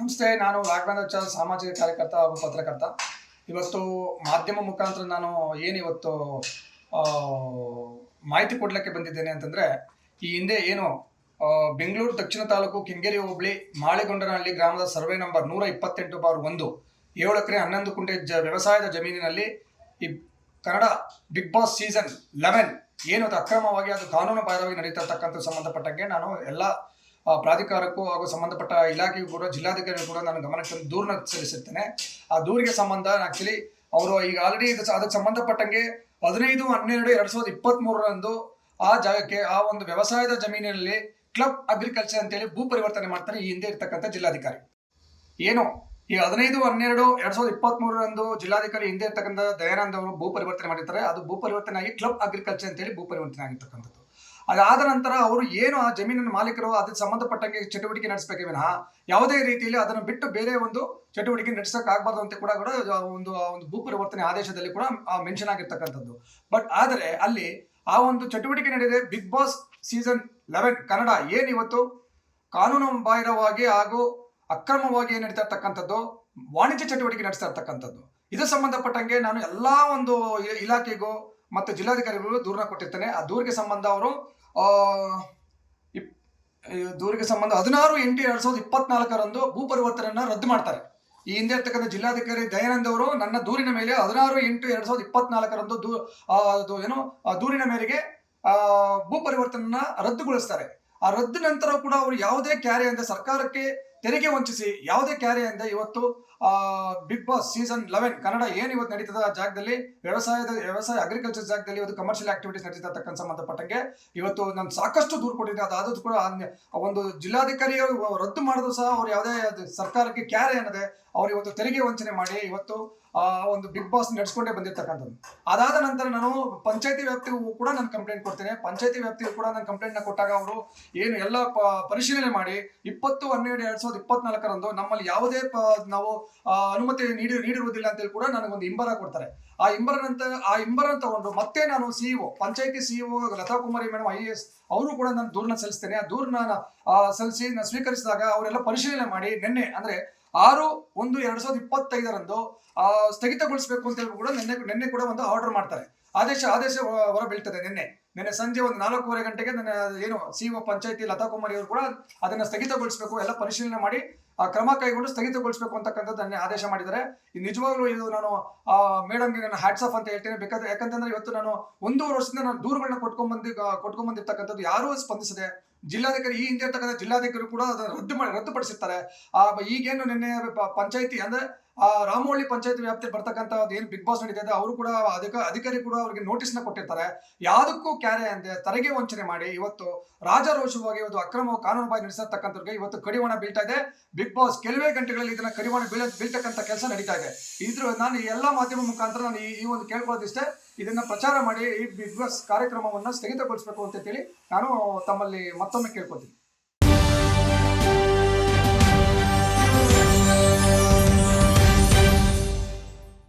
ನಮಸ್ತೆ. ನಾನು ರಾಘವೇಂದ್ರಾಚಾರ್ಯ, ಸಾಮಾಜಿಕ ಕಾರ್ಯಕರ್ತ ಹಾಗೂ ಪತ್ರಕರ್ತ. ಇವತ್ತು ಮಾಧ್ಯಮ ಮುಖಾಂತರ ನಾನು ಏನಿವತ್ತು ಆ, ಮಾಹಿತಿ ಕೊಡಲಿಕ್ಕೆ ಬಂದಿದ್ದೇನೆ ಅಂತಂದರೆ, ಈ ಹಿಂದೆ ಏನು ಬೆಂಗಳೂರು ದಕ್ಷಿಣ ತಾಲೂಕು ಕೆಂಗೇರಿ ಹೋಬಳಿ ಮಾಳಿಗೊಂಡನಹಳ್ಳಿ ಗ್ರಾಮದ ಸರ್ವೆ ನಂಬರ್ 128/1 7 ಎಕರೆ 11 ಕುಂಟೆ ವ್ಯವಸಾಯದ ಜಮೀನಿನಲ್ಲಿ ಈ ಕನ್ನಡ ಬಿಗ್ ಬಾಸ್ ಸೀಸನ್ 11 ಏನು ಅಕ್ರಮವಾಗಿ ಅದು ಕಾನೂನು ಬಾಹಿರವಾಗಿ ನಡೀತಿರ್ತಕ್ಕಂಥ ಸಂಬಂಧಪಟ್ಟಂಗೆ ನಾನು ಎಲ್ಲ ಪ್ರಾಧಿಕಾರಕ್ಕೂ ಹಾಗೂ ಸಂಬಂಧಪಟ್ಟ ಇಲಾಖೆಗೂ ಕೂಡ ಜಿಲ್ಲಾಧಿಕಾರಿಗೂ ಕೂಡ ನಾನು ಗಮನಕ್ಕೆ ದೂರನ್ನ ಸಲ್ಲಿಸುತ್ತೇನೆ. ಆ ದೂರಿಗೆ ಸಂಬಂಧ ಆಕ್ಚುಲಿ ಅವರು ಈಗ ಆಲ್ರೆಡಿ ಅದಕ್ಕೆ ಸಂಬಂಧಪಟ್ಟಂಗೆ 15/12/2023 ಆ ಜಾಗಕ್ಕೆ ಆ ಒಂದು ವ್ಯವಸಾಯದ ಜಮೀನಿನಲ್ಲಿ ಕ್ಲಬ್ ಅಗ್ರಿಕಲ್ಚರ್ ಅಂತೇಳಿ ಭೂ ಪರಿವರ್ತನೆ ಮಾಡ್ತಾರೆ ಈ ಹಿಂದೆ ಇರ್ತಕ್ಕಂಥ ಜಿಲ್ಲಾಧಿಕಾರಿ. ಏನು ಈ 15/12/2023 ಜಿಲ್ಲಾಧಿಕಾರಿ ಹಿಂದೆ ಇರ್ತಕ್ಕಂಥ ದಯಾನಂದ್ ಅವರು ಭೂ ಪರಿವರ್ತನೆ ಮಾಡಿರ್ತಾರೆ. ಅದು ಭೂ ಪರಿವರ್ತನೆ ಆಗಿ ಕ್ಲಬ್ ಅಗ್ರಿಕಲ್ಚರ್ ಅಂತೇಳಿ ಭೂ ಪರಿವರ್ತನೆ ಆಗಿರ್ತಕ್ಕಂಥದ್ದು. ಅದಾದ ನಂತರ ಅವರು ಏನು ಆ ಜಮೀನಿನ ಮಾಲೀಕರು ಅದಕ್ಕೆ ಸಂಬಂಧಪಟ್ಟಂಗೆ ಚಟುವಟಿಕೆ ನಡೆಸಬೇಕೇ ವಿನಃ ಯಾವುದೇ ರೀತಿಯಲ್ಲಿ ಅದನ್ನು ಬಿಟ್ಟು ಬೇರೆ ಒಂದು ಚಟುವಟಿಕೆ ನಡೆಸಕ್ ಆಗ್ಬಾರ್ದು ಅಂತ ಕೂಡ ಒಂದು ಭೂ ಪರಿವರ್ತನೆ ಆದೇಶದಲ್ಲಿ ಕೂಡ ಮೆನ್ಷನ್ ಆಗಿರ್ತಕ್ಕಂಥದ್ದು. ಬಟ್ ಆದರೆ ಅಲ್ಲಿ ಆ ಒಂದು ಚಟುವಟಿಕೆ ನಡೆದಿದೆ. ಬಿಗ್ ಬಾಸ್ ಸೀಸನ್ 11 ಕನ್ನಡ ಏನಿವತ್ತು ಕಾನೂನು ಬಾಹಿರವಾಗಿ ಹಾಗೂ ಅಕ್ರಮವಾಗಿ ನಡೀತಾ ಇರ್ತಕ್ಕಂಥದ್ದು, ವಾಣಿಜ್ಯ ಚಟುವಟಿಕೆ ನಡೆಸ್ತಾ ಇರ್ತಕ್ಕಂಥದ್ದು. ಇದಕ್ಕೆ ಸಂಬಂಧಪಟ್ಟಂಗೆ ನಾನು ಎಲ್ಲಾ ಒಂದು ಇಲಾಖೆಗೂ ಮತ್ತು ಜಿಲ್ಲಾಧಿಕಾರಿಗಳು ದೂರನ್ನ ಕೊಟ್ಟಿರ್ತೇನೆ. ಆ ದೂರಿಗೆ ಸಂಬಂಧ ಅವರು 16/8/2024 ಭೂ ಪರಿವರ್ತನೆಯನ್ನ ರದ್ದು ಮಾಡ್ತಾರೆ. ಈ ಹಿಂದೆ ಇರ್ತಕ್ಕಂಥ ಜಿಲ್ಲಾಧಿಕಾರಿ ದಯಾನಂದ್ ಅವರು ನನ್ನ ದೂರಿನ ಮೇಲೆ 16/8/2024 ದೂರಿನ ಮೇರೆಗೆ ಭೂ ಪರಿವರ್ತನೆಯನ್ನ ರದ್ದುಗೊಳಿಸ್ತಾರೆ. ಆ ರದ್ದು ನಂತರ ಕೂಡ ಅವರು ಯಾವುದೇ ಕ್ಯಾರೆ ಅಂದ್ರೆ ಸರ್ಕಾರಕ್ಕೆ ತೆರಿಗೆ ವಂಚಿಸಿ ಯಾವುದೇ ಕ್ಯಾರೆ ಅಂದ್ರೆ ಇವತ್ತು ಬಿಗ್ ಬಾಸ್ ಸೀಸನ್ 11 ಕನ್ನಡ ಏನು ಇವತ್ತು ನಡೀತದ ಜಾಗದಲ್ಲಿ ವ್ಯವಸಾಯ ಅಗ್ರಿಕಲ್ಚರ್ ಜಾಗದಲ್ಲಿ ಇವತ್ತು ಕಮರ್ಷಿಯಲ್ ಆಕ್ಟಿವಿಟೀಸ್ ನಡೀತಕ್ಕಂಥ ಸಂಬಂಧಪಟ್ಟಂಗೆ ಇವತ್ತು ನಾನು ಸಾಕಷ್ಟು ದೂರು ಕೊಟ್ಟಿದ್ದೆ. ಅದಾದ್ರೂ ಕೂಡ ಒಂದು ಜಿಲ್ಲಾಧಿಕಾರಿ ರದ್ದು ಮಾಡಿದ್ರು ಸಹ ಅವ್ರು ಯಾವುದೇ ಸರ್ಕಾರಕ್ಕೆ ಕ್ಯಾರೆ ಅನ್ನದೆ ಅವ್ರು ಇವತ್ತು ತೆರಿಗೆ ವಂಚನೆ ಮಾಡಿ ಇವತ್ತು ಒಂದು ಬಿಗ್ ಬಾಸ್ ನಡೆಸ್ಕೊಂಡೇ ಬಂದಿರ್ತಕ್ಕಂಥದ್ದು. ಅದಾದ ನಂತರ ನಾನು ಪಂಚಾಯತಿ ವ್ಯಾಪ್ತಿಗೂ ಕೂಡ ನಾನು ಕಂಪ್ಲೇಂಟ್ ಕೊಡ್ತೇನೆ. ಪಂಚಾಯತಿ ವ್ಯಾಪ್ತಿಗೂ ಕೂಡ ನಾನು ಕಂಪ್ಲೇಂಟ್ ನ ಕೊಟ್ಟಾಗ ಅವರು ಏನು ಎಲ್ಲ ಪರಿಶೀಲನೆ ಮಾಡಿ 20/12/2024 ನಮ್ಮಲ್ಲಿ ಯಾವುದೇ ನಾವು ಅನುಮತಿ ನೀಡಿರುವುದಿಲ್ಲ ಅಂತೇಳಿ ಕೂಡ ನನಗೊಂದು ಇಂಬರ ಕೊಡ್ತಾರೆ. ಆ ಇಂಬರನ್ನು ತಗೊಂಡು ಮತ್ತೆ ನಾನು ಪಂಚಾಯತಿ ಸಿಇಒ ಲತಾ ಕುಮಾರಿ ಮೇಡಮ್ IAS ಅವರು ಕೂಡ ನಾನು ದೂರನ್ನ ಸಲ್ಲಿಸ್ತೇನೆ. ಆ ದೂರನ್ನ ಸಲ್ಲಿಸಿ ನಾನು ಸ್ವೀಕರಿಸಿದಾಗ ಅವರೆಲ್ಲ ಪರಿಶೀಲನೆ ಮಾಡಿ ನಿನ್ನೆ ಅಂದ್ರೆ 6/1/2025 ಸ್ಥಗಿತಗೊಳಿಸಬೇಕು ಅಂತ ಹೇಳಿ ಕೂಡ ನಿನ್ನೆ ಕೂಡ ಒಂದು ಆರ್ಡರ್ ಮಾಡ್ತಾರೆ. ಆದೇಶ ಹೊರ ಬೀಳ್ತದೆ. ನಿನ್ನೆ ಸಂಜೆ ಒಂದು 4:15 ಗಂಟೆಗೆ ನನ್ನ ಏನು ಸಿಇಒ ಪಂಚಾಯತಿ ಲತಾ ಕುಮಾರಿ ಅವರು ಕೂಡ ಅದನ್ನ ಸ್ಥಗಿತಗೊಳಿಸಬೇಕು, ಎಲ್ಲ ಪರಿಶೀಲನೆ ಮಾಡಿ ಕ್ರಮ ಕೈಗೊಂಡು ಸ್ಥಗಿತಗೊಳಿಸಬೇಕು ಅಂತಕ್ಕಂಥದ್ದು ನನ್ನ ಆದೇಶ ಮಾಡಿದ್ದಾರೆ. ನಿಜವಾಗ್ಲೂ ಇದು ನಾನು ಮೇಡಮ್ಗೆ ನಾನು ಹ್ಯಾಟ್ಸ್ ಆಫ್ ಅಂತ ಹೇಳ್ತೇನೆ. ಯಾಕಂತಂದ್ರೆ ಇವತ್ತು ನಾನು 1.5 ವರ್ಷದಿಂದ ನಾನು ದೂರುಗಳನ್ನ ಕೊಟ್ಕೊಂಡ್ಬಂದಿರ್ತಕ್ಕಂಥದ್ದು ಯಾರೂ ಸ್ಪಂದಿಸದೆ ಜಿಲ್ಲಾಧಿಕಾರಿ ಈ ಹಿಂದೆ ಇರ್ತಕ್ಕಂಥ ಜಿಲ್ಲಾಧಿಕಾರಿ ಕೂಡ ಅದನ್ನು ರದ್ದುಪಡಿಸಿರ್ತಾರೆ. ಈಗೇನು ನಿನ್ನೆ ಪಂಚಾಯತಿ ಅಂದ್ರೆ ರಾಮವಳ್ಳಿ ಪಂಚಾಯತಿ ವ್ಯಾಪ್ತಿ ಬರ್ತಕ್ಕಂಥ ಏನು ಬಿಗ್ ಬಾಸ್ ನಡೀತಿದೆ ಅವರು ಕೂಡ ಅಧಿಕಾರಿ ಕೂಡ ಅವರಿಗೆ ನೋಟಿಸ್ನ ಕೊಟ್ಟಿರ್ತಾರೆ. ಯಾವುದಕ್ಕೂ ಕ್ಯಾರೆ ಅಂದೆ ತೆರಿಗೆ ವಂಚನೆ ಮಾಡಿ ಇವತ್ತು ರಾಜಾರೋಷವಾಗಿ ಇವತ್ತು ಅಕ್ರಮ ಕಾನೂನು ಬಾಯಿ ನಡೆಸತಕ್ಕಂಥವ್ರಿಗೆ ಇವತ್ತು ಕಡಿವಾಣ ಬೀಳ್ತಾ ಇದೆ. ಬಿಗ್ ಬಾಸ್ ಕೆಲವೇ ಗಂಟೆಗಳಲ್ಲಿ ಇದನ್ನ ಕಡಿವಾಣ ಬೀಳ್ತಕ್ಕಂಥ ಕೆಲಸ ನಡೀತಾ ಇದೆ. ನಾನು ಎಲ್ಲಾ ಮಾಧ್ಯಮ ಮುಖಾಂತರ ನಾನು ಈ ಒಂದು ಕೇಳ್ಕೊಳ್ಳೋದಿಷ್ಟೇ, ಇದನ್ನ ಪ್ರಚಾರ ಮಾಡಿ ಈ ಬಿಗ್ ಬಾಸ್ ಕಾರ್ಯಕ್ರಮವನ್ನ ಸ್ಥಗಿತಗೊಳಿಸಬೇಕು ಅಂತ ಹೇಳಿ ನಾನು ತಮ್ಮಲ್ಲಿ ಮತ್ತೊಮ್ಮೆ ಕೇಳ್ಕೊತೀನಿ.